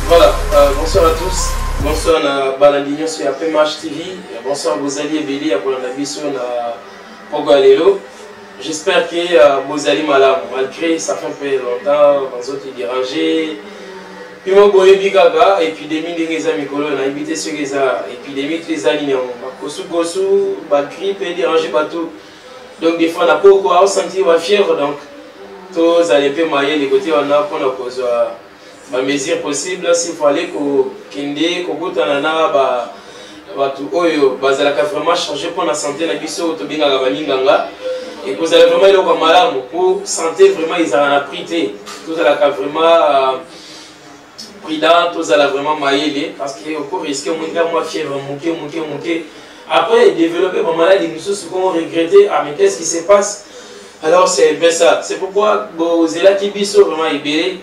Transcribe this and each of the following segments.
Voilà, bonsoir à tous. Bonsoir à Balandignon sur APMH TV. Bonsoir à Bozali et Béli à Bolandabiso na Pogalelo. J'espère que Bozali Malam, malgré ça fait un peu longtemps, les autres dérangés. Puis moi, boye bigaga, épidémie de Geza Mikolo, on a évité ce Geza, épidémie de les alignants, Kosu Kosu, grippe et déranger partout. Donc des fois, on n'a pas encore senti la fièvre, donc tous allez peu mailler les côtés, on a pour la cause. La mesure possible, s'il fallait que Kende, Kokutanana, Oyo, Bazalaka vraiment changer pour la santé, la biso, Tobinga Gabaninganga, et que vous allez vraiment être malade pour santé, vraiment, ils en ont prité. Tout allez vraiment prudent, tout allez vraiment mailler, parce qu'il y a encore risque, moi fièvre, mouquer. Après, développer ma maladie, nous sommes souvent regrettés, ah mais qu'est-ce qui se passe? Alors c'est bien ça, c'est pourquoi vous êtes là qui biso vraiment ibéré,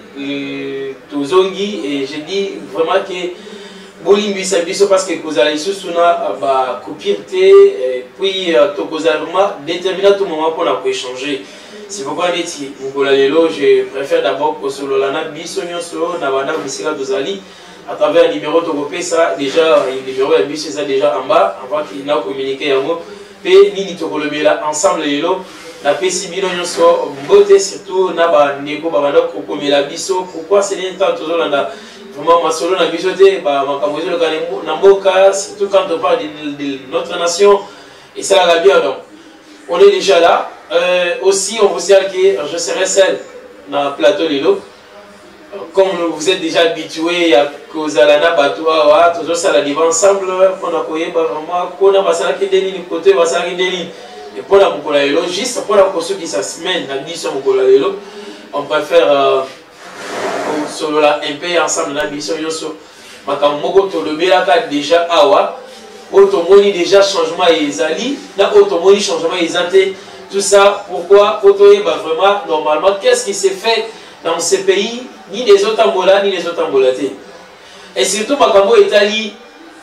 Tozongi, et je dis vraiment que Bolimbi c'est biso parce que vous allez sous una copierté, et puis vous allez vraiment déterminer tout moment pour échanger. C'est pourquoi je préfère d'abord que ce lolana biso nyonso na banda misika tozali à travers le numéro topé ça déjà le numéro de biso ça déjà en bas avant qu'il n'a communiqué yango pe nini tokolobela ensemble lelo la pesibino nyonso mbote surtout na ba ndeko ba banda kokomela biso pourquoi c'est un temps toujours là vraiment masolo na biso te ba makambo zo na mboka surtout quand on parle de notre nation et ça la bien donc on est déjà là aussi on vous dit que je serai seul dans le plateau lelo comme vous êtes déjà habitué à kozalana batwa toujours ça la vivre ensemble on a koyeba vraiment kona basala ki deni ni côté basala ki deni et pour la mokola lelo juste pour la koso qui sa semaine na biso mokola lelo on préfère solo la un peu ensemble na biso yoso makambo moko tolobela ka déjà awa automoni déjà changement ezali na automoni changement ezate tout ça pourquoi otoyeba vraiment normalement qu'est-ce qui s'est fait dans ces pays ni les autres ambola ni les autres ambolatés et surtout makambo etali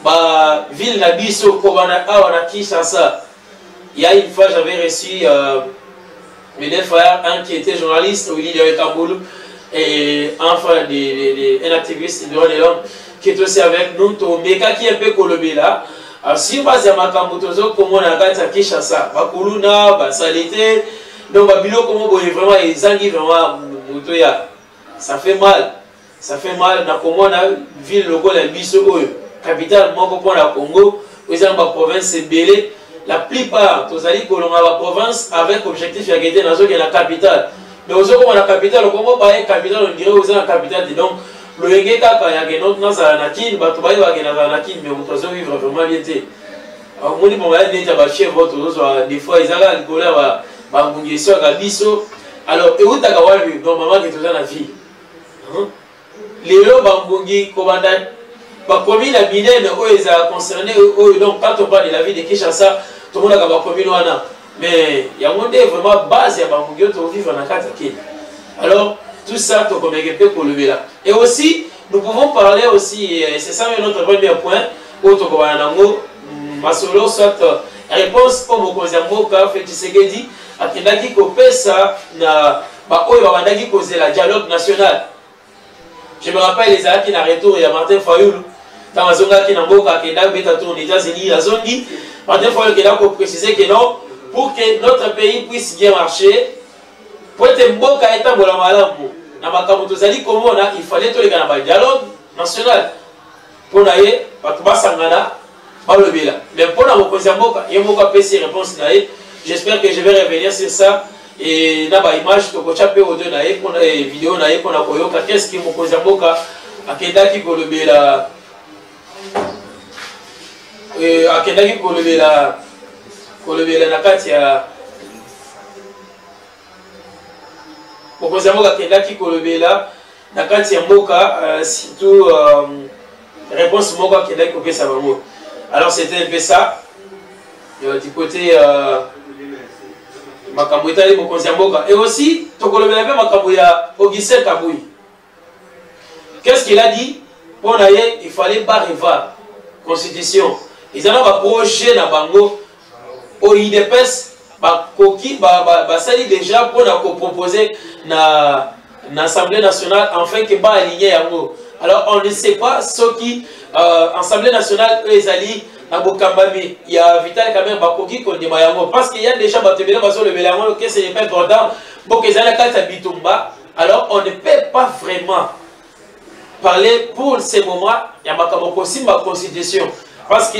ba ville na biso kobana awa na Kinshasa. Il y a une fois, j'avais reçu mes deux frères, un qui était journaliste, Willy de Kamboulou, et un activiste de droits de l'homme, qui est aussi avec nous, Meka qui est un peu colobé là. Alors, si on a Makambotozo, comme on a gagné à Kinshasa, Bakuluna, Basalite, donc Babilo, comme on voit vraiment, ils ont vraiment, ça fait mal. Ça fait mal, on a ville logo la Biso, capitale, Moko pour la Congo, ils ont la province Bélé. La plupart, tous allez dans la province avec objectif de gagner dans la capitale. Mais aux autres, la capitale, comment pas la capitale, on dirait aux la capitale. Donc, le Yengeka, quand il y a un autre dans la Nakin, mais on doit vivre vraiment bien. Alors, on dit qu'on va être des fois, ils ont le colère, alors, et où tu as vu, normalement, que tu as la vie. Les lots, Bambungi, commandant. Comme la Binen, ils sont concernés, donc quand on parle de la vie de Kinshasa, tout le monde a commis wana. Mais il y a vraiment base, il y a Bambugio pour vivre dans la carte. Alors, tout ça, tu peux pour lever là. Et aussi, nous pouvons parler aussi, et c'est ça notre premier point, où tu peux masolo soit réponse au Mokozambo, car fait Tshisekedi, à Kendaki Kopesa, na Bandaki causer la dialogue national. Je me rappelle les années qui n'a retour, il y a Martin Fayoulou. Quand on a Kinamboka, qui est aux États-Unis, la zone dit, Martin Fayoulou qui a précisé que non, pour que notre pays puisse bien marcher, pour être Mboka et Tambola Malambo, il fallait tous les gars dans dialogue national. Pour naïe, Patuba Sangana, pas le Bela. Mais pour la Mokozamboka, il y a Mboka PC réponse naïe. J'espère que je vais revenir sur ça. Et na ba image to ko chape audio na ye kona vidéo na ye kona koyoka qu'est-ce qui Mokozamboka akendaki kolobela akendaki kolobela na kati ya Mokozamboka akendaki kolobela na kati ya mboka surtout réponse moko akendaki kopesa bango. Alors c'était un peu ça du côté makambo etali Mokozamboka. Et aussi tokolobela pe makambo ya Augustin Kaboui. Qu'est-ce qu'il a dit? Pour naye il fallait barreva constitution. Ils ont un projet na bango au IDPS ba koki ba sali déjà pour na proposer na l'Assemblée nationale afin que ba aligner yango. Alors on ne sait pas ce qui, Assemblée nationale, eux, ils allaient à Bokambami. Il y a Vital Kamer Bakogi qui dit parce qu'il y a déjà Batebele Baso le Bélango, que ce n'est pas important. Donc ils allaient à Bitumba. Alors on ne peut pas vraiment parler pour ces moments. Il y a aussi ma constitution. Parce que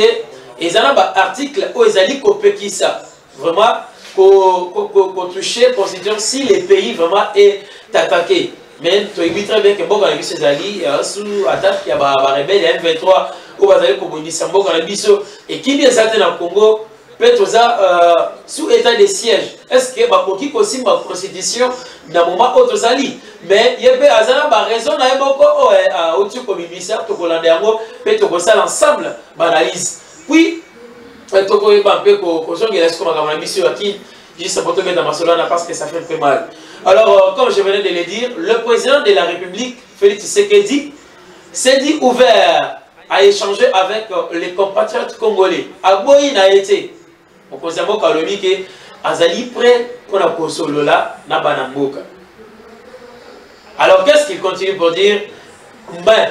ils ont un article où ils allaient copier ça. Vraiment, pour toucher la constitution si le pays vraiment est attaqué. Mais tu as très bien que bon, quand les alliés sous attaque, il y a des rebelles, il y a M23, où vous allez communiquer et qui vient dans le Congo, peut-être sous état de siège. Est-ce que Bakoki aussi ma constitution dans le moment où tu alliés? Mais il y a des raisons à un au-dessus communiquer, tu peux ça l'ensemble, analyse. Puis, tu peux un peu juste pour te mettre dans ma solana parce que ça fait un peu mal. Alors, comme je venais de le dire, le président de la République, Félix Tshisekedi, s'est dit ouvert à échanger avec les compatriotes congolais. Aboyi n'a été. Au président Kalomi que Azali prêt pour la console là, na banamboka. Alors, qu'est-ce qu'il continue pour dire? Ben,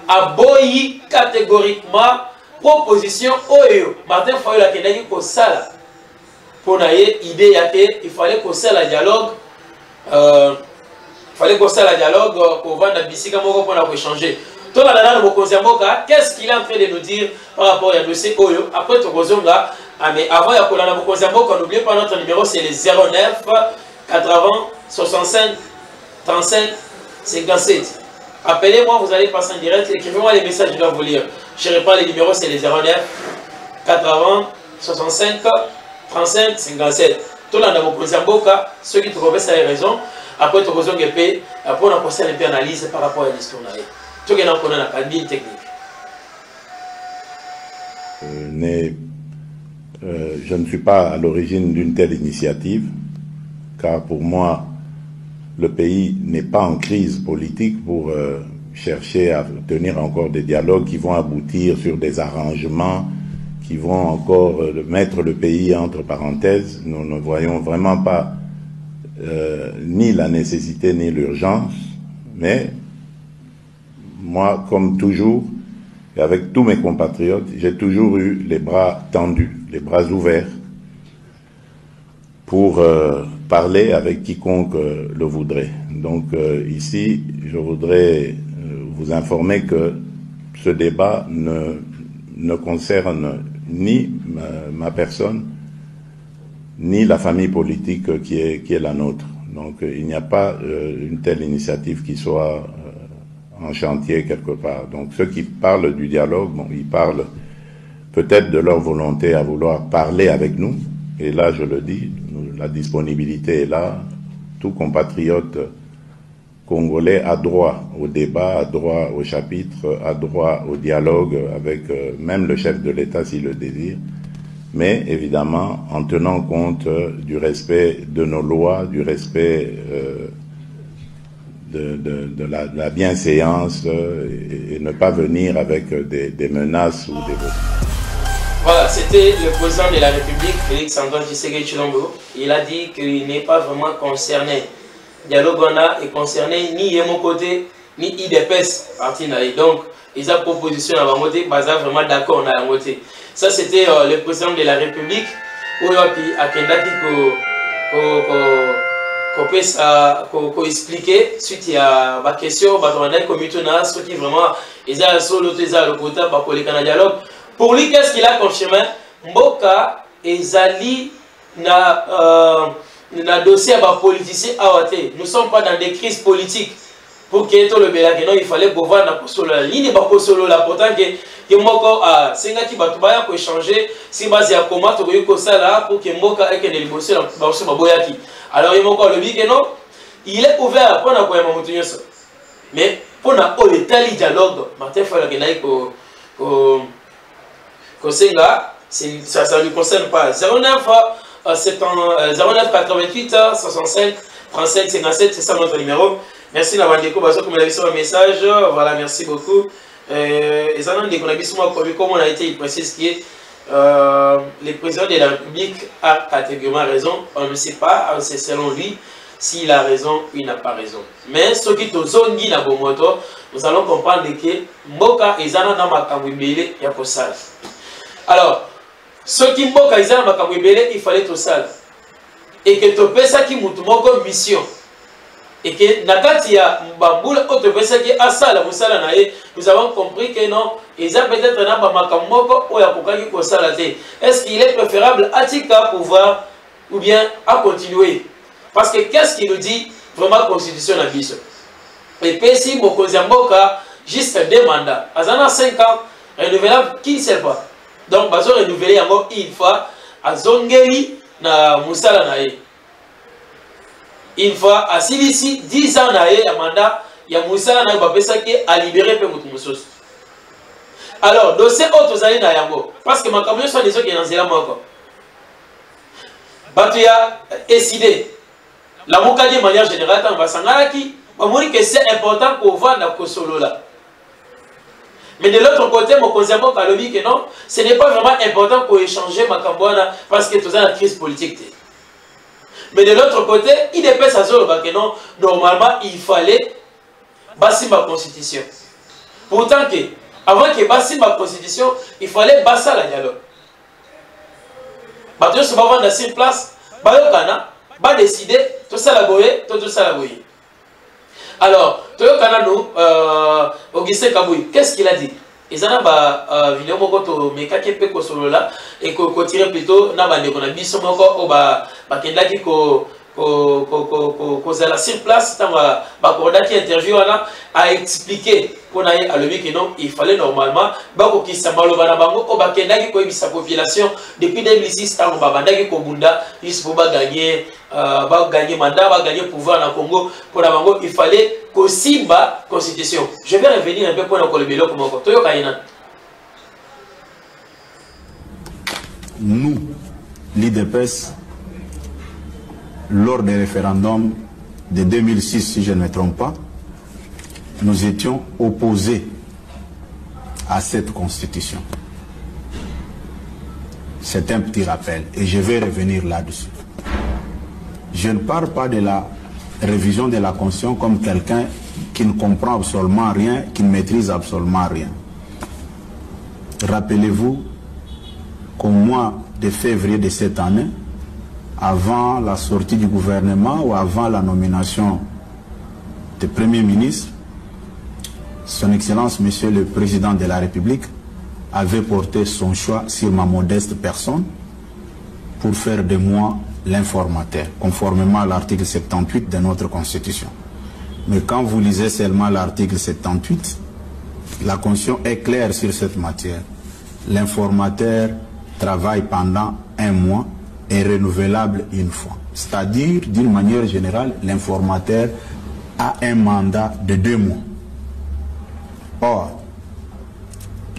Aboyi catégoriquement proposition Oyo. Martin Fayola qui n'a dit que ça. Pour l'idée, il fallait qu'on ait le dialogue. Pour vendre la bicycle pour échanger. Qu'est-ce qu'il est en train de nous dire par rapport à dossier Oyo? Après, mais avant, n'oubliez pas notre numéro, c'est le 09 80 65 35 57. Appelez-moi, vous allez passer en direct. Écrivez-moi les messages, je dois vous lire. Je reprends les numéros, c'est le 09 80 65 35 57. Tout le monde a ceux qui trouvent ça les raisons. Après, tu as besoin de payer. Après, on a posé un peu d'analyse par rapport à l'histoire. Tout le monde a la cabine technique. Je ne suis pas à l'origine d'une telle initiative, car pour moi, le pays n'est pas en crise politique pour chercher à tenir encore des dialogues qui vont aboutir sur des arrangements qui vont encore mettre le pays entre parenthèses. Nous ne voyons vraiment pas ni la nécessité ni l'urgence, mais moi, comme toujours, et avec tous mes compatriotes, j'ai toujours eu les bras tendus, les bras ouverts pour parler avec quiconque le voudrait. Donc ici, je voudrais vous informer que ce débat ne concerne ni ma personne, ni la famille politique qui est la nôtre. Donc il n'y a pas une telle initiative qui soit en chantier quelque part. Donc ceux qui parlent du dialogue, bon, ils parlent peut-être de leur volonté à vouloir parler avec nous. Et là, je le dis, la disponibilité est là. Tout compatriote congolais a droit au débat, a droit au chapitre, a droit au dialogue avec même le chef de l'État s'il le désire, mais évidemment en tenant compte du respect de nos lois, du respect de la bienséance et ne pas venir avec des menaces ou des... Voilà, c'était le président de la République, Félix Antoine Tshisekedi Tshilombo. Il a dit qu'il n'est pas vraiment concerné. Dialogue est concerné ni de mon côté, ni IDPS parti. Donc, ils ont proposition à voter, ils sont vraiment d'accord à voter. Ça, c'était le président de la République. Où il a qu'on expliquer suite à ma question, ceux qui vraiment, ils ont solo, ils ont le côté pour les dialogue. Pour lui, qu'est-ce qu'il a comme chemin? Mboka et Zali na dossier à politicien AOT. Nous ne sommes pas dans des crises politiques. Pour qu'il y ait le bélague, non, il fallait pouvoir na solo la ligne, solo la pourtant que Moko a Sengaki Batubaya pour échanger si base à comment tu veux que ça là pour que Mboka ait que des négociations dans ce Baboyaki. Alors il Moko le dit que non, il est ouvert pour na quoi mamutunyo ça. Mais pour na au détail dialogue, Martin Fayola que naï ko senga, ça ne lui concerne pas. 09 88 65 35 57, c'est ça notre numéro. Merci Nabandeko, comme on a vu sur le message. Voilà, merci beaucoup. Et ça, comme on a été, il précise que le président de la République a catégoriquement raison. On ne sait pas, c'est selon lui, s'il a raison ou il n'a pas raison. Mais ce qui est zongi na bomoto, nous allons comprendre que Mboka ezana na makambo ebele ya kosala. Alors, ce qui Mboka ezana makambo ebele, il fallait tout ça. Et que tu pesa ki mutu moko mission. Et que nakati ya mbambula o te pesa ki asala musala na ye, nous avons compris que non, ils ont peut-être na ba makambo moko o ya kokaki kosala te. Est-ce qu'il est préférable à tika pouvoir ou bien à continuer? Parce que qu'est-ce qu'il nous dit vraiment la constitution na biso? Et puis si mokonzi mboka juste 2 mandats, azana 5 ans, renouvelable qu'une seule fois. Donc bazo renouveler encore une fois azongeli na musala na ye. Une fois à silisi 10 ans na ye ya mandat ya musala na ba pesa ki a libérer pe mutu musoso. Alors dossier autres zali na yango parce que makambo so des autres qui dans zela moko. Batu ya décidé la mokadi de manière générale on va sangalaki on moni que c'est important pour voir na kosolola. Mais de l'autre côté, mon conseiller Kalobi que non, ce n'est pas vraiment important pour échanger Makambouana parce que tout ça la crise politique. Mais de l'autre côté, il est pas ça que non, normalement il fallait basser ma constitution. Pourtant que avant que basser ma constitution, il fallait basser la dialogue. Batyo se va dans cette place, bayokana, ba décider tout ça la boye, tout ça la boye. Alors, Toyo Kanano, Augustin Kaboui, qu'est-ce qu'il a dit? Ils ont une vidéo mais quand il peut solo là et qu'on tire plutôt na bande qu'on a mis sur mon corps au bas kenda qui ko la sur place tant ba qui interview a expliqué qu'on a à lever que non il fallait normalement ba ko ki samalo bana bango au ba kenda qui ko sa population depuis 2006 tant ba banda qui ko bunda il faut ba gagner mandat va gagner pouvoir dans Congo pour la bango il fallait que Simba constitution. Je vais revenir un peu pour le colobelo comme Toyo Kayena. Nous, l'IDPS, lors des référendums de 2006, si je ne me trompe pas, nous étions opposés à cette constitution. C'est un petit rappel et je vais revenir là-dessus. Je ne parle pas de la révision de la Constitution comme quelqu'un qui ne comprend absolument rien, qui ne maîtrise absolument rien. Rappelez-vous qu'au mois de février de cette année, avant la sortie du gouvernement ou avant la nomination du Premier ministre, Son Excellence, Monsieur le Président de la République, avait porté son choix sur ma modeste personne pour faire de moi l'informateur, conformément à l'article 78 de notre Constitution. Mais quand vous lisez seulement l'article 78, la Constitution est claire sur cette matière. L'informateur travaille pendant 1 mois et renouvelable une fois. C'est-à-dire, d'une manière générale, l'informateur a un mandat de 2 mois. Or,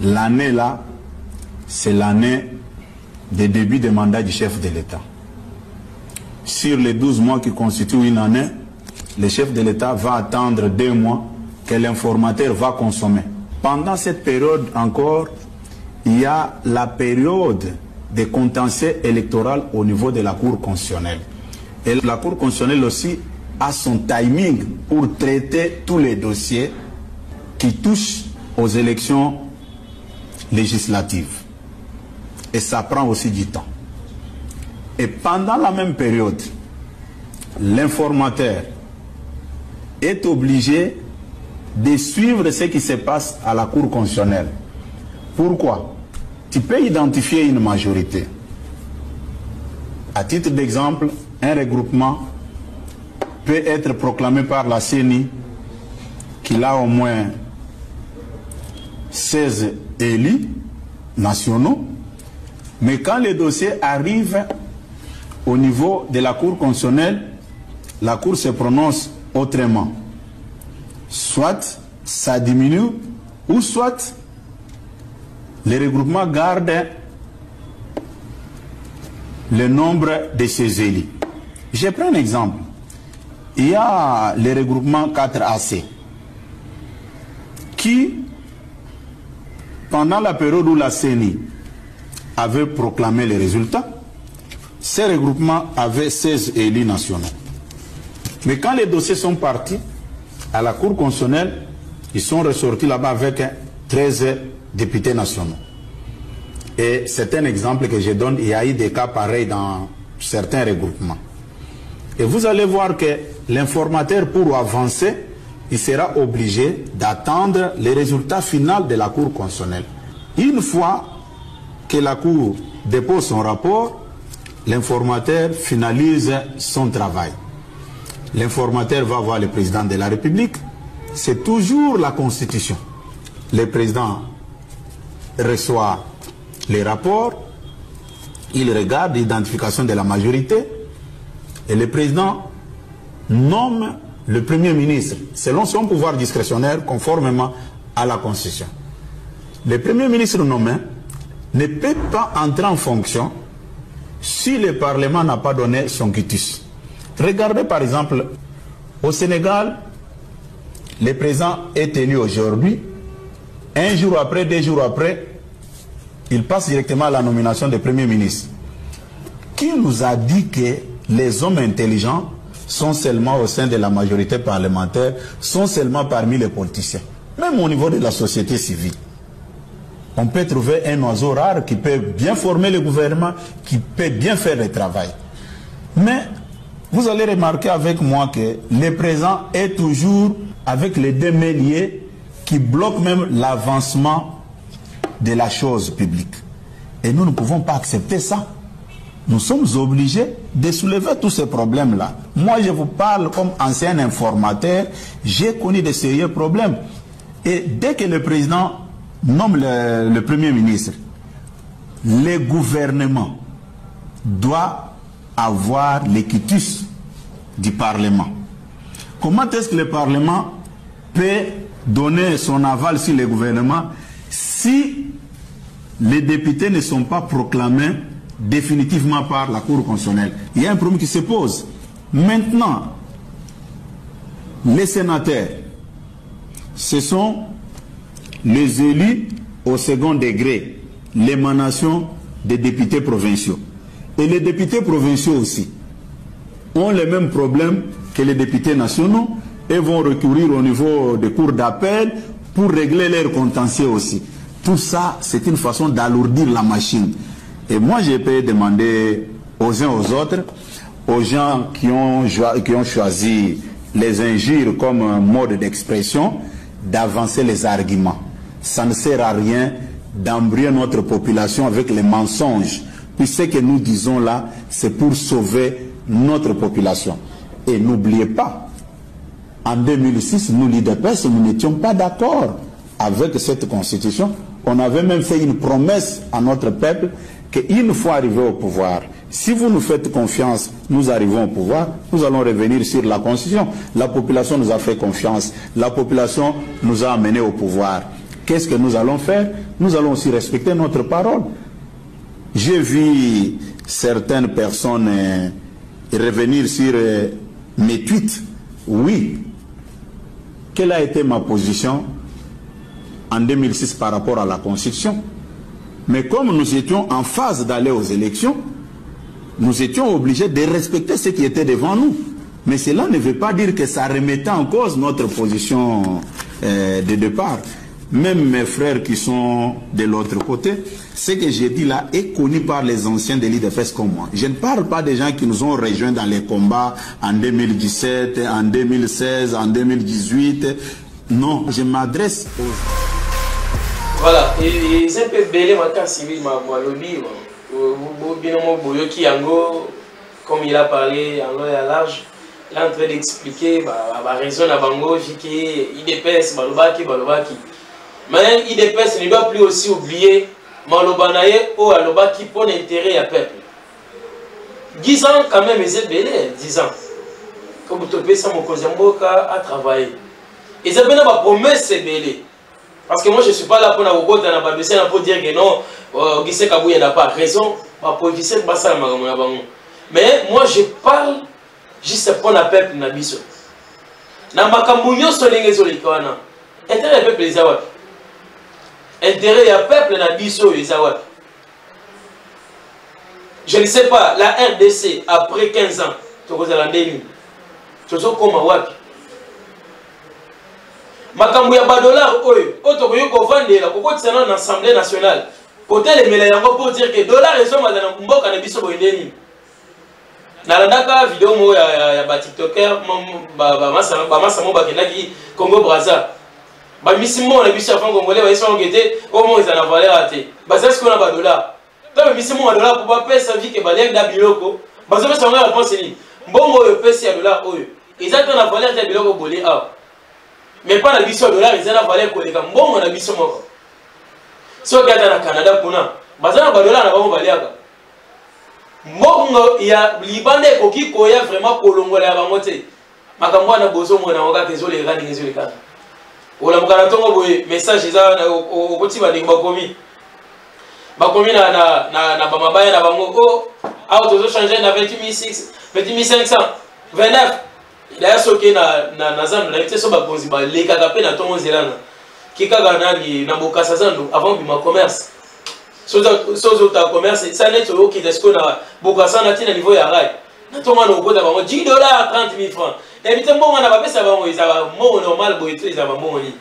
l'année là, c'est l'année de début de mandat du chef de l'État. Sur les 12 mois qui constituent une année, le chef de l'État va attendre 2 mois que l'informateur va consommer. Pendant cette période encore, il y a la période de contentieux électoral au niveau de la Cour constitutionnelle. Et la Cour constitutionnelle aussi a son timing pour traiter tous les dossiers qui touchent aux élections législatives. Et ça prend aussi du temps. Et pendant la même période, l'informateur est obligé de suivre ce qui se passe à la Cour constitutionnelle. Pourquoi? Tu peux identifier une majorité. À titre d'exemple, un regroupement peut être proclamé par la CENI qu'il a au moins 16 élus nationaux, mais quand les dossiers arrivent au niveau de la Cour constitutionnelle, la Cour se prononce autrement. Soit ça diminue, ou soit les regroupements gardent le nombre de ces élus. Je prends un exemple. Il y a le regroupement 4AC qui, pendant la période où la CENI avait proclamé les résultats, ces regroupements avaient 16 élus nationaux. Mais quand les dossiers sont partis à la Cour constitutionnelle, ils sont ressortis là-bas avec 13 députés nationaux. Et c'est un exemple que je donne, il y a eu des cas pareils dans certains regroupements. Et vous allez voir que l'informateur, pour avancer, il sera obligé d'attendre les résultats finaux de la Cour constitutionnelle. Une fois que la Cour dépose son rapport, l'informateur finalise son travail. L'informateur va voir le président de la République. C'est toujours la Constitution. Le président reçoit les rapports, il regarde l'identification de la majorité et le président nomme le Premier ministre selon son pouvoir discrétionnaire conformément à la Constitution. Le Premier ministre nommé ne peut pas entrer en fonction si le Parlement n'a pas donné son quitus. Regardez par exemple, au Sénégal, le président est élu aujourd'hui, un jour après, 2 jours après, il passe directement à la nomination du Premier ministre. Qui nous a dit que les hommes intelligents sont seulement au sein de la majorité parlementaire, sont seulement parmi les politiciens? Même au niveau de la société civile. On peut trouver un oiseau rare qui peut bien former le gouvernement, qui peut bien faire le travail. Mais vous allez remarquer avec moi que le président est toujours avec les deux mains liées qui bloquent même l'avancement de la chose publique. Et nous ne pouvons pas accepter ça. Nous sommes obligés de soulever tous ces problèmes-là. Moi, je vous parle comme ancien informateur, j'ai connu de sérieux problèmes. Et dès que le président nomme le Premier ministre, le gouvernement doit avoir le quitus du Parlement. Comment est-ce que le Parlement peut donner son aval sur le gouvernement si les députés ne sont pas proclamés définitivement par la Cour constitutionnelle? Il y a un problème qui se pose. Maintenant, les sénateurs, ce sont les élus au second degré, l'émanation des députés provinciaux. Et les députés provinciaux aussi ont les mêmes problèmes que les députés nationaux et vont recourir au niveau des cours d'appel pour régler leurs contentieux aussi. Tout ça, c'est une façon d'alourdir la machine. Et moi, je peux demander aux uns aux autres, aux gens qui ont choisi les injures comme un mode d'expression, d'avancer les arguments. Ça ne sert à rien d'embrouiller notre population avec les mensonges. Puis ce que nous disons là, c'est pour sauver notre population. Et n'oubliez pas, en 2006, nous, l'UDPS, nous n'étions pas d'accord avec cette constitution. On avait même fait une promesse à notre peuple qu'une fois arrivé au pouvoir, si vous nous faites confiance, nous arrivons au pouvoir, nous allons revenir sur la constitution. La population nous a fait confiance, la population nous a amenés au pouvoir. Qu'est-ce que nous allons faire? Nous allons aussi respecter notre parole. J'ai vu certaines personnes revenir sur mes tweets. Oui. Quelle a été ma position en 2006 par rapport à la Constitution? Mais comme nous étions en phase d'aller aux élections, nous étions obligés de respecter ce qui était devant nous. Mais cela ne veut pas dire que ça remettait en cause notre position de départ. Même mes frères qui sont de l'autre côté, ce que j'ai dit là est connu par les anciens de l'UDPS comme moi. Je ne parle pas des gens qui nous ont rejoints dans les combats en 2017, en 2016, en 2018. Non, je m'adresse aux... Voilà, et c'est un peu belé maintenant civil ma lobby. Comme il a parlé en long et à large, il est en train d'expliquer la raison à Bango, IDPS, Balobaki. Mais IDPS ne doit plus aussi oublier Malobanaye ou Alobaki pour l'intérêt à peuple. 10 ans quand même, c'est belé, 10 ans. Comme vous trouvez ça, mon cousin Mboka a travaillé. Et c'est bien ma promesse, c'est belé. Parce que moi je ne suis pas là pour dire que non, Guissé Kabouya n'a pas raison. Mais moi je parle juste pour le peuple Nabiso. Dans ma camouflage sur les réseaux, intérêt du peuple les Awak. Intérêt du peuple Nabiso les Awak. Je ne sais pas, la RDC après 15 ans, tu vois la 2000. tozokoma wapi makambo ya $, oyo tokoki kovandela kokotisana na Assemblée nationale kotelemela yango pour dire que dollar ezomata na mboka na biso boye ndeni nalandaka video mo ya batiktoker bamasa mo bakendaki Congo Brazza bamisi mo na biso ya franc congolais baisongo te omo eza na valeur te baza siko na $. Donc bamisi mo $, pour bapesa vi ke balenda biloko bazopesa ngo réponse ni mbongo oyo pesi ya $, oyo eza te na valeur te biloko boli awa mais pas na biso $, eza na valeur koleka mbongo na biso moko soki ata na Canada kuna baza na $, na bango baliaka mbongo ya libanda ekoki koya vraiment kolongola ya bango te makambo wana bozomona yango kaka ezoleka ndenge ezolekana olamuka na ntongo boye message eza okoti bandenge bakomi na bamabaya na bango o awa tozochange na 28500 29 daya soki na zando na te so bakonzi balekaka mpe na ntongo nzelana kikaka nani na bokasa zando avant bima commerce sozo ta commerce ça net okita siko na bokasa na tina niveau ya rai na ntongo na okota bango $10 30,000 francs na bite mbongo na bapesa bango ezaba mbongo normal boye to ezaba mbongo nini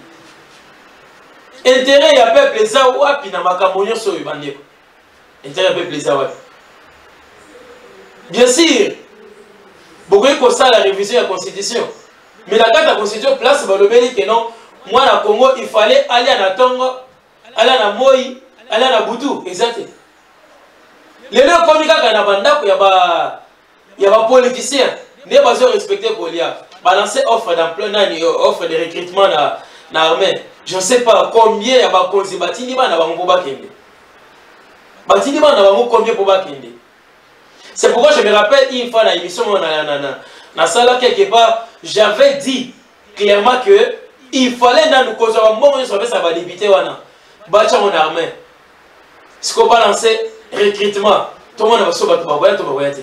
intérêt ya peuple eza wapi na makambo nyonso oyo bandeko intérêt ya peuple eza wapi bien sûr bokoki kosala la révision ya constitution mais na kati ya constitution place balobeli ke non mwana Congo il fallait aller à Natongo aller na Moi aller na Butu exact lelo komi kaka na bandako ya ba politiciens ne bazo respecter kolia balancer offre d'emploi nani offre de recrutement na armée je ne sais pas combien ya ba konzi batindi bana bango bakende batindi bana bango combien pour bakende. C'est pourquoi je me rappelle une fois dans l'émission na sala quelque part j'avais dit clairement que il fallait dans nous causer un moment où ça va débuter wana bacha mon armée ce qu'on balancer recrutement tout le monde va se battre to baboya te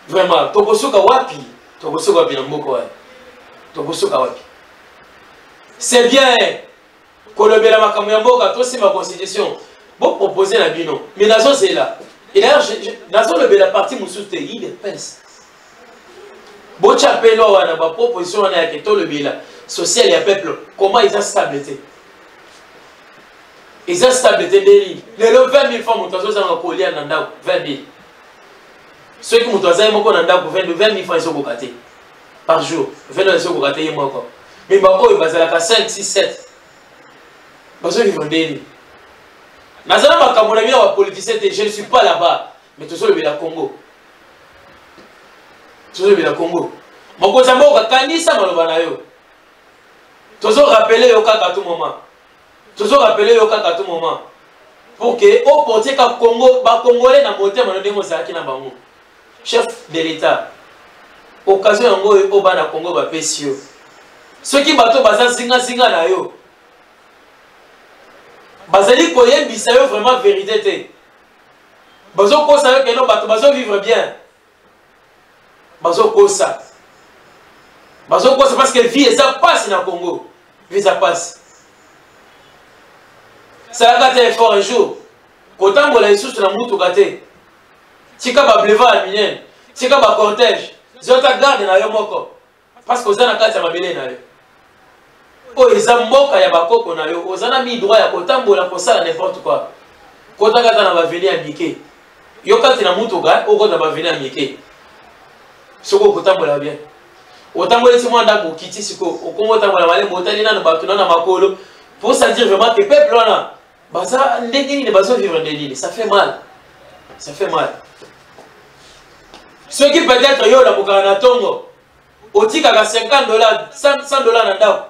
vraiment to kosuka wapi na mboko wa to kosuka wapi c'est bien kolobela makambo ya mboka to si ma constitution bon proposer la bino mais nazo c'est là et d'ailleurs nazo le parti mususu te il dépêche bocha pelo wana ba proposition wana ya keto le bila social ya peuple comment ils ont stabilité ils ont stabilité deli le 20 000 francs mutazo za kolia na ndako 20 000 ceux qui mutazo moko na ndako 20 000 francs ils kokate par jour 20 000 ils kokate yemoko mais ba oyo bazala ka 5 6 7 bazo vivre deli nazala makambo na bino ba politicien je ne suis pas là-bas mais toujours le bila Congo toujours le Congo mokoza mboka kanisa maloba na yo toujours rappeler yo kaka tout moment toujours rappeler yo kaka tout moment pour que au porter ka Congo ba congolais na motema no ndemo zaki na bango chef de l'état occasion yango o bana Congo ba pesio ceux qui bato baza zinga na yo bazali koyebisa yo vraiment vérité te bazo kosa yo que non bato bazo vivre bien bazo kosa parce que vie ça passe na Congo vie ça passe ça a été fort un jour kotambo la isusu na mutu kate tika ba boulevard minene tika ba cortège zota garde na yo moko parce que ozana kati ya mabele na yo o eza mboka ya bakoko na yo ozana mi droit ya kotambola kosala n'importe quoi kota kata na ba veni ya mike yo kati na mutu ga o kota ba veni ya mike soko kotambola bien otambola ti mwanda bokiti siko okongo tambola male motali na bato na makolo pour ça dire vraiment que peuple wana baza ndenge ni bazo vivre ndenge ça fait mal ceux qui peut-être yo la bokana na tongo otika ka $50 $100 na ndako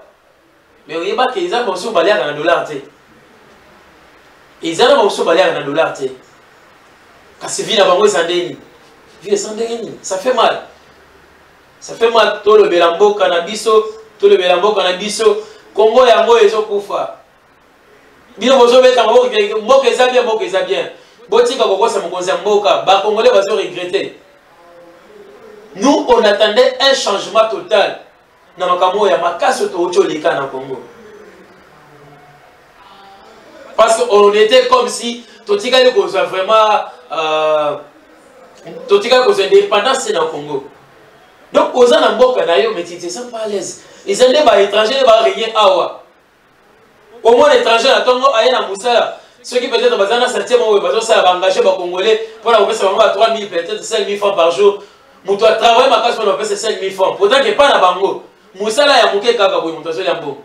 mais oyeba ke eza boso baliaka na dollar te ezana boso baliaka na dollar te kasi vie na bango esandeni vie esandeni ça fait mal to le belamboka na biso Congo yango ezokufa bino bozo beta mboka eza bien botika kokosa mokonzi ya mboka ba congolais bazo regretter. Nous on attendait un changement total na makambo ya makaso to ocholika na Congo parce qu'on était comme si totika ko vraiment totika ko indépendance na Congo Donc, aux gens mboka d'ailleurs, mais tu te sens pas à l'aise. Ils sont des étrangers, ils vont régner awa. Au moins, l'étranger, attends, aïe na moussala. Ceux qui peut-être bazana sortir moi parce que ça va engager les Congolais pour la ça va 3 000 peut-être 5 000 francs par jour. Muto travailler ma casse on paie 5 000 francs. Pourtant que pas na bango. Moussala ya muke kaka boy muto so yambo.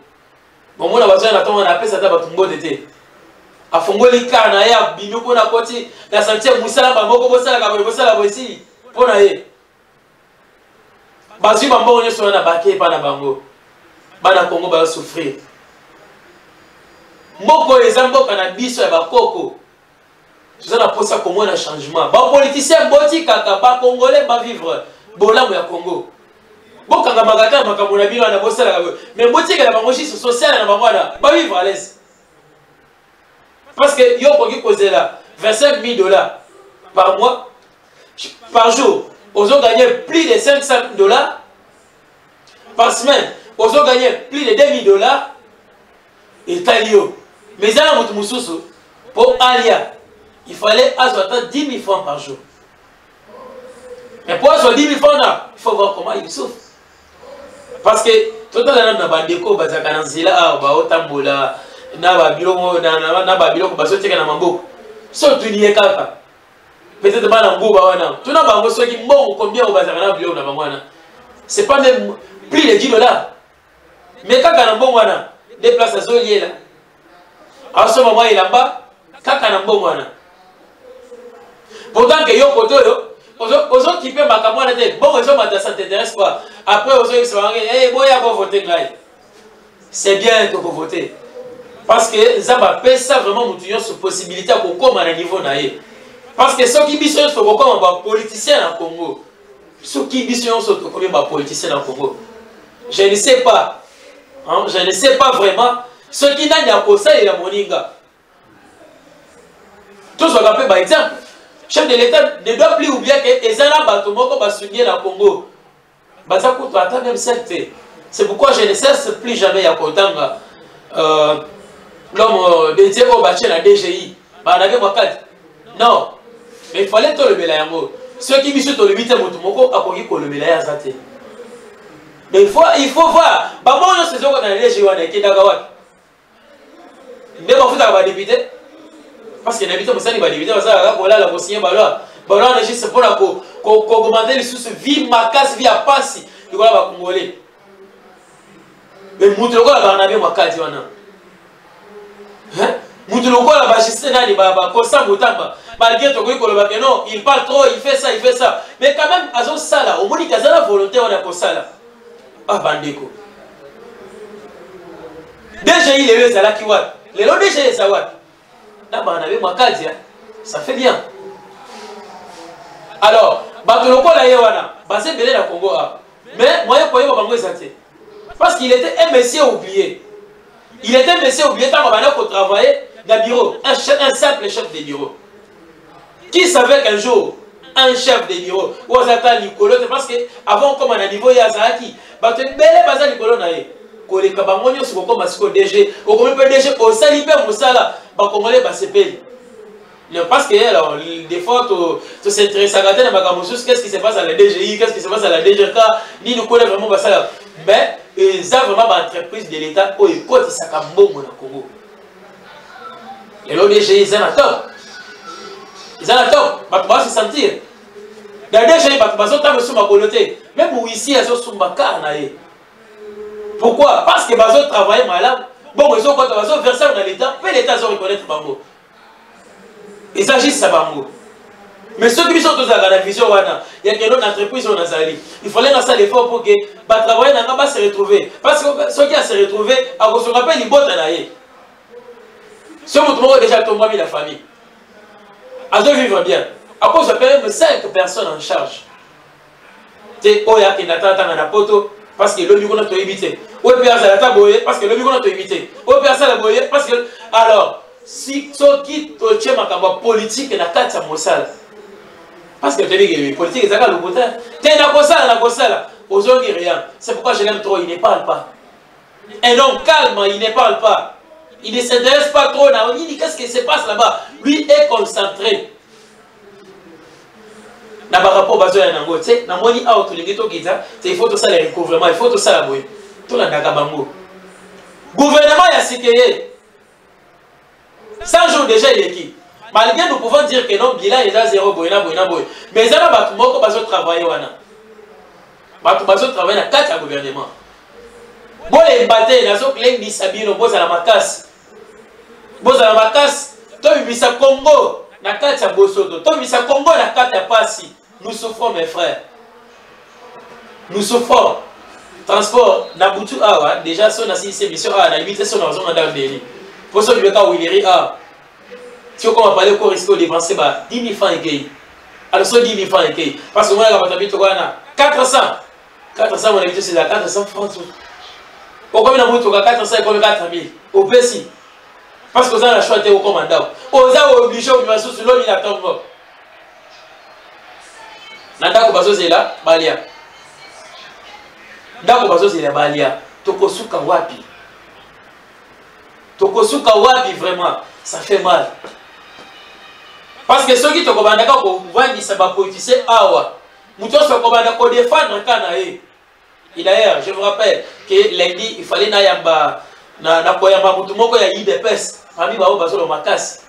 Bon moi na bazana attend on appelle ça ta batumbo d'été. A fongoli kana ya bino ko na koti na sentir moussala ba moko bosala ka boy bosala boy si. Pona ye. Bazi bambo on so na baké pas na bango. Bana Congo ba souffrir. Moko ezambo kana biso ya bakoko. Nous allons poser comment un changement. Les politiciens boti kaka ba congolais ba vivre bolamu ya Congo. Bon kanga magata makamona bino na bosala mais boti kala bango juste social na bango na ba vivre à l'aise. Parce que yo koki poser là $25 000 par mois par jour. Ils ont gagné plus de $500 par semaine. Ils ont gagné plus de $2 000 et talio. Mais ça, pour Alia, il fallait attendre 10 000 francs par jour. Mais pour avoir 10 000 francs, il faut voir comment il souffre. Parce que tout le monde a des bandeko, bazakaranzila, baotambola, nababiloko, nababiloko, basotika na mambo. Surtout n'y est kaka. Peut-être pas dans Bouba wana. Tout le monde a ceux qui m'ont combien au bazakana biloko na bangwana. C'est pas même plus de $10. Mais kaka na bon wana, des places à zolier là. À ce moment, il a pas, kaka na bon wana. Pourtant que yo koto yo, aux autres qui peuvent m'accamer la tête, bon, aux autres, ça t'intéresse pas. Après, aux autres, ils se vont dire, hey, bon, il y a voter là. C'est bien de voter. Parce que ça va faire ça vraiment, nous avons cette possibilité pour comme à un niveau naïe. Parce que ceux qui sont comme des politiciens en Congo, ceux qui sont comme des politiciens en Congo, je ne sais pas, hein, je ne sais pas vraiment. Ceux qui n'ont pas ça, il y a moninga. Tous on appelle par exemple. Chef de l'État ne doit plus oublier que les gens qui va souligner dans le Congo. C'est pourquoi je ne cesse plus jamais à Kotanga. L'homme dédié au bâtiment de la DGI. Non. Mais il fallait tout le mélange. Ceux qui visent le 8e automoko a connu le mélange. Mais il faut voir. Maman, c'est ce qu'on a déjà dit. Mais on va député. Parce que l'habitant de la député, parce que la conseillère Balois, Balois est juste pour augmenter les sources vie macasse, vie à passer. Du coup, là, va Congolais. Mais Moutouko, là, on a bien Makati. Moutouko, là, va juste là, il va constamment Moutamba. Malgré tout, non, il parle trop, il fait ça. Mais quand même, à ce ça là, au moins, il y a la volonté, on a pour ça là. Ah, Bandeko. Déjà, il est là qui voit. Les lots déjà, il est là. Ça fait bien. Alors, c'est belé la Congo. Mais moi, parce qu'il était un monsieur oublié. Il était un monsieur oublié tant qu'on travaillait dans le bureau. Un simple chef de bureau. Qui savait qu'un jour, un chef de bureau, ou c'est parce qu'avant, comme on a niveau, il y a Zaki. Il y a Nicolo. Koleka bangonyo soko masiko DG au comme PDG au salipe musala ba congolais ba CPI parce que alors des fois tu s'intéresses à gâter na bagamosus qu'est-ce qui se passe à la DGI qu'est-ce qui se passe à la DGK ni nous connaît vraiment ba ça mais ça vraiment ba entreprise de l'état au écoute ça ka mbongo na Congo et le DGI ils en attendent ba se sentir la DGI ba so ta suma coloté même ici azo suma kana ye. Pourquoi? Parce que les gens travaillent malade. Bon, ils ont versé dans l'État, mais l'État va reconnaître Bango. Il s'agit de ça, Bango. Mais ceux qui sont tous dans la vision, il y a une autre entreprise en Azali. Il fallait faire ça l'effort pour que les travailleurs n'aient pas se retrouver. Parce que ceux qui ont se retrouver, on se rappelle, ils botent dans l'Aïe. Ceux qui ont déjà tombé la famille. Ils doivent vivre bien. À cause de même 5 personnes en charge. C'est Oya qui n'attend pas la poto. Parce que le micro n'a pas évité. Ou bien ça l'a boyé parce que le micro n'a pas évité. Ou bien ça l'a boyé parce que. Alors, si tu as un politique et tu as un parce que tu as dit que politique est un peu de tu as un rien. C'est pourquoi je l'aime trop, il ne parle pas. Un homme calme, il ne parle pas. Il ne s'intéresse pas trop. Il dit qu'est-ce qui se passe là-bas. Lui est concentré. na ba rapport bazo ya nango tu sais na moni a otolingi to kita c'est il faut tout ça les recouvrement il faut tout ça la boy to la ndaka bango gouvernement ya sikeye 100 jours déjà il est qui malgré nous pouvons dire que non bilan est à 0 boy. Mais ça va tout moko bazo travailler wana bazo travailler na 4 gouvernement bon les batailles nazo clé ni sabino boza la makasi to bibisa Congo na 4 ya bosoto to bibisa Congo na 4 ya pasi nous souffrons mes frères nous souffrons transport na butu awa déjà son assisté mission a na limite son dans dans Béni pour ça le cas où il est si on va parler au risque de dépenser 10 000 francs et alors so 10 000 francs et parce que moi la batambi to wana 400 mon habitude c'est la 400 francs au comme na mutu 400 comme 4000 au pesi parce que ça la choix au commandant aux a obligé au bimaso sur l'eau il attend Nandako bazo zela balia. Ndako bazo zela balia. Tokosuka wapi? Tokosuka wapi vraiment? Ça fait mal. Parce que ceux qui te commandent ko vandi saba politicien awa. Muto so commanda ko défendre kana e. Et d'ailleurs, je vous rappelle que lundi il fallait na yamba na koyamba mutu moko ya IDPS. Ami ba o bazo lo makasi.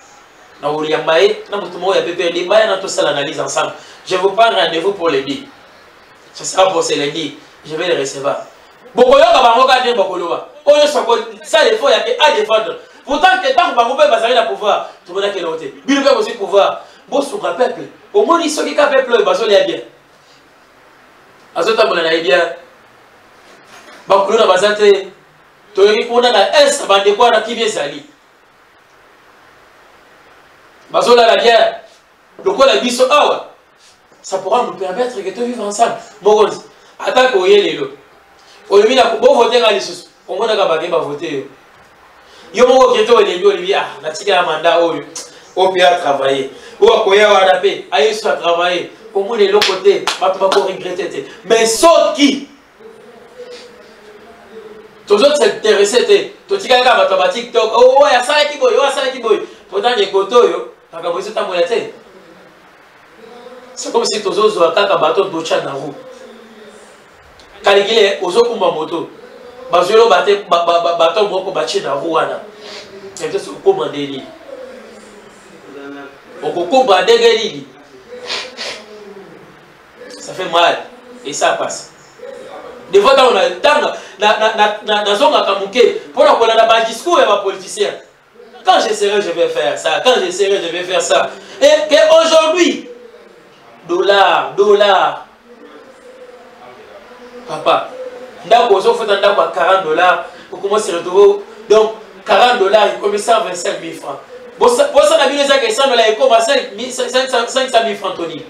Na Oriambaye, na mutu moko ya PPRD ba na to sala analyse ensemble. Je vous prends rendez-vous pour lundi. Ce sera pour ce lundi. Je vais le recevoir. Beaucoup de gens vont dire Bokoloba. Ça, il faut y a défendre. Pourtant, que tant que Bango peut passer le pouvoir, tout le monde a quel côté. Bill peut aussi pouvoir. Bon, sur le peuple. Au moins, ils sont qui ont peuple, ils sont bien. À ce temps, on a bien. Bakolo na bazate. Tu as dit qu'on a la S, bande quoi, na qui vient sali. Bazola la bien. Le quoi la biso awa. Ça pourra nous permettre de vivre ensemble. Bon, attends qu'on y ait les lots. On a mis la coupe, voter à l'issue. On va voter. Il y a un moment qui est au début, il y a un mandat au pays à travailler. Ou à quoi il y a un paix, à y travailler. Au moins, de l'autre côté, on va pas regretter. Mais sauf qui tous autres s'intéressaient. Tout le monde va TikTok. Oh, il y a ça qui boy, il y a ça qui boy. Pourtant, il y a des côtés, il y a des côtés. C'est comme si tous les autres ont un bateau de chat dans vous. Quand il y a des moto, bazolo bateau moko bachi na vous wana. Et tout ce qu'on commande li. On commande li. Ça fait mal et ça passe. Des fois on a temps na zonga kamuke pour qu'on a pas discours et pas politicien. Quand j'essaierai je vais faire ça, quand j'essaierai je vais faire ça. Et que aujourd'hui dollar. Papa, d'accord, on fait un d'accord à $40 pour commencer à retrouver. Donc, $40, il commence à 125 000 francs. Pour ça, on a vu les gens qui sont il commence à 500 000 francs. Tony.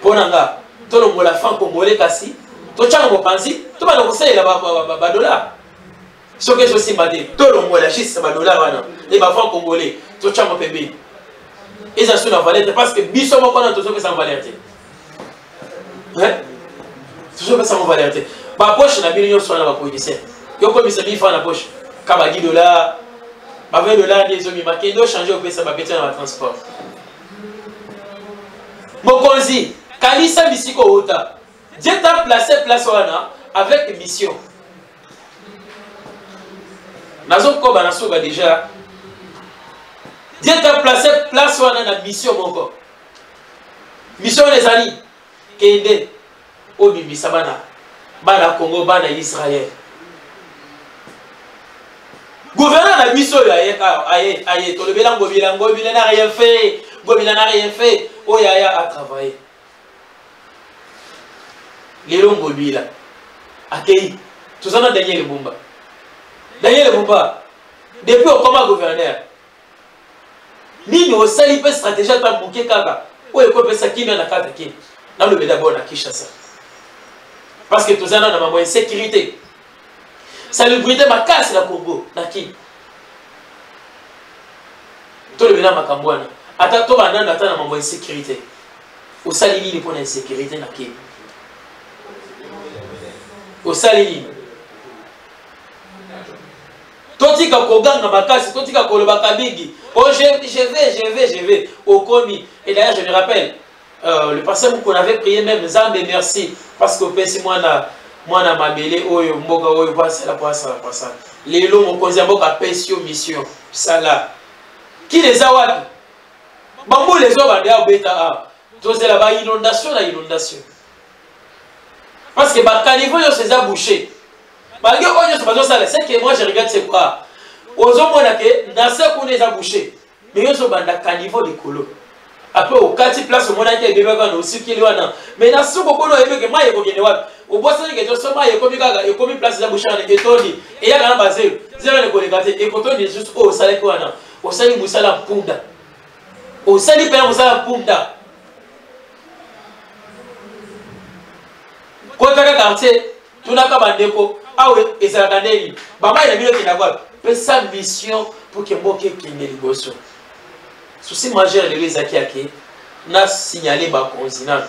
Pour Nanga, tout le monde la franc congolais cassi, tout le monde pense, tout le monde sait là-bas $. Ce que je sais, tout le monde la chiste $, les francs congolais, tout le monde peut. Ils ont la valeur parce que bisous qu'on a toujours que ça en valeur. Toujours que ça en valeur. Ma poche n'a bien sur la politicien. Yo comme ça mi fa na poche. Kaba $10, ba $20 des hommes marqué do changer au pesa ba petit dans le transport. Mokonzi, Kalisa Bisiko Ota. Dieu t'a placé place wana avec mission. Nazo ko ba naso ba déjà. Dieu t'a placé place wana na mission moko. Mission les amis. Kende au bibisa bana Congo bana Israël. Gouverneur na biso aye to le belango n'a rien fait, Gobila n'a rien fait, oh yaya a travaillé. Les longo bila accueilli tout ça dans Daniel Bumba. Depuis au combat gouverneur. Ni au sali pe stratégie ta bouquet kaka. O e ko pesa kimia na kata ki. Na le d'abord na Kinshasa. Parce que tout ça dans ma sécurité. Salubrité ma casse la Congo na ki. Tout le bina makambwana. Ata to banana ata na ma sécurité. Au salini ni pour la sécurité na ki. Au salini. Totika koganga makasi, totika koloba kabigi. Oh je vais. Au komi. Et d'ailleurs je me rappelle le passé qu'on avait prié même Zambé merci parce que pesi moi na mabele oyo mboka oyo passe la ça les lots mon cause mboka pesio mission ça là qui les a wapi bambo les a bande a beta tous là bas inondation parce que ba caniveau yo c'est bouché malgré oyo c'est pas ça c'est que moi je regarde c'est quoi ozo mona ke na se ko les a bouché mais yo so banda caniveau de colo après au 4 place au monde qui est bébé aussi qui est là mais dans ce qu'on a vu que moi il est wapi au bois c'est que je moi il comme place za boucher et toni et ya kana basé zéro ne collecter et quand on est juste au salaire quoi non au salaire musala punda au salaire père musala punda quand tu as quartier tu n'as pas bandeko ah oui et ça la ndeni baba il a mis le kinagwa mais sa mission pour que moke qui ne ligoso souci majeur de les akiake n'a signalé ba konzinal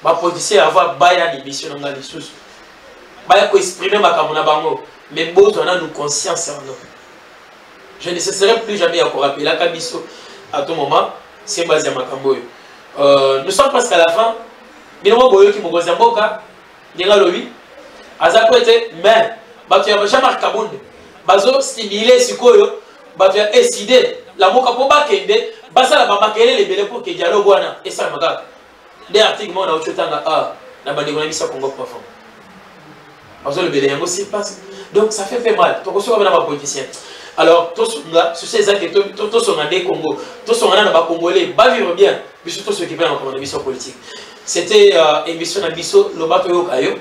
ba politicien avoir baya des missions dans les sous baya ko exprimer makamona bango mais besoin na nous conscience en nous je ne cesserai plus jamais à rappeler la kabiso à tout moment c'est basé à makambo nous sommes presque à la fin binomo boyo ki mogozi mboka ndenga lobi azako était mais ba tu as jamais kabonde bazo stimuler sikoyo ba tu as décidé la moka po ba kende basa la bamakele les belé pour que dialogue wana et ça maga des articles on a autre temps na bande on a mis ça Congo profond bazo le belé yango si passe donc ça fait mal to ko so ba na ba politicien alors tous là sur ces actes tous sont en Congo tous sont en ba congolais ba vivre bien mais surtout ceux qui prennent en mission politique c'était émission na biso lobato yo kayo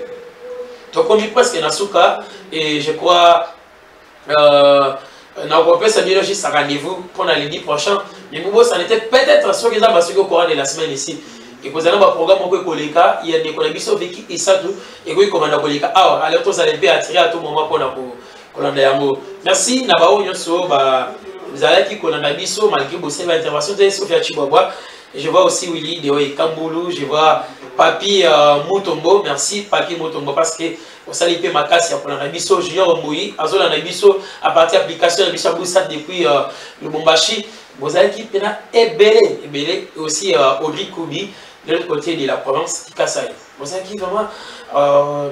to komi presque na suka et je crois na ko pesa bien juste rendez-vous pour le lundi prochain mais moi ça n'était peut-être sur les ambassadeurs au courant de la semaine ici et vous allez un programme ko koleka il y a des collaborations avec Isatu et ko commanda koleka ah alors tous allez bien attirer à tout moment pour na kolanda yango merci na bao nyonso ba vous allez qui kolanda biso malgré bosser l'intervention de Sophia Chibwabwa. Je vois aussi Willy Deoye Kamboulou, je vois Papi Mutombo, merci Papi Mutombo parce que au salipé ma casse pour l'anabiso Junior Moui, Azol l'anabiso à partir de l'application de Bissa Boussat depuis le Bombashi, vous avez qui pena Ebele et aussi Audrey Koubi de l'autre côté de la province Kassai. Vous avez qui vraiment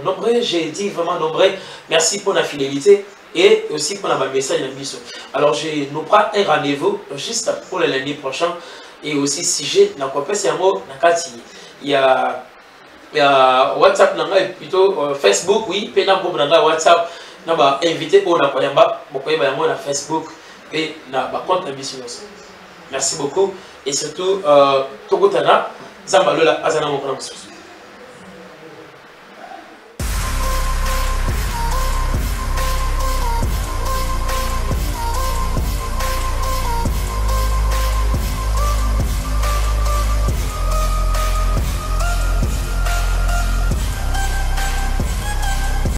nombreux, j'ai dit vraiment nombreux, merci pour la fidélité. Et aussi pour la message d'anabiso. Alors je nous prends un rendez-vous juste pour le lundi prochain. Et aussi si j'ai la compétence il y a WhatsApp plutôt Facebook oui puis na WhatsApp na ba invité pour na koyamba bokoyeba yango na Facebook et na ba compte ambition. Merci beaucoup et surtout tokotana zambalola azana mo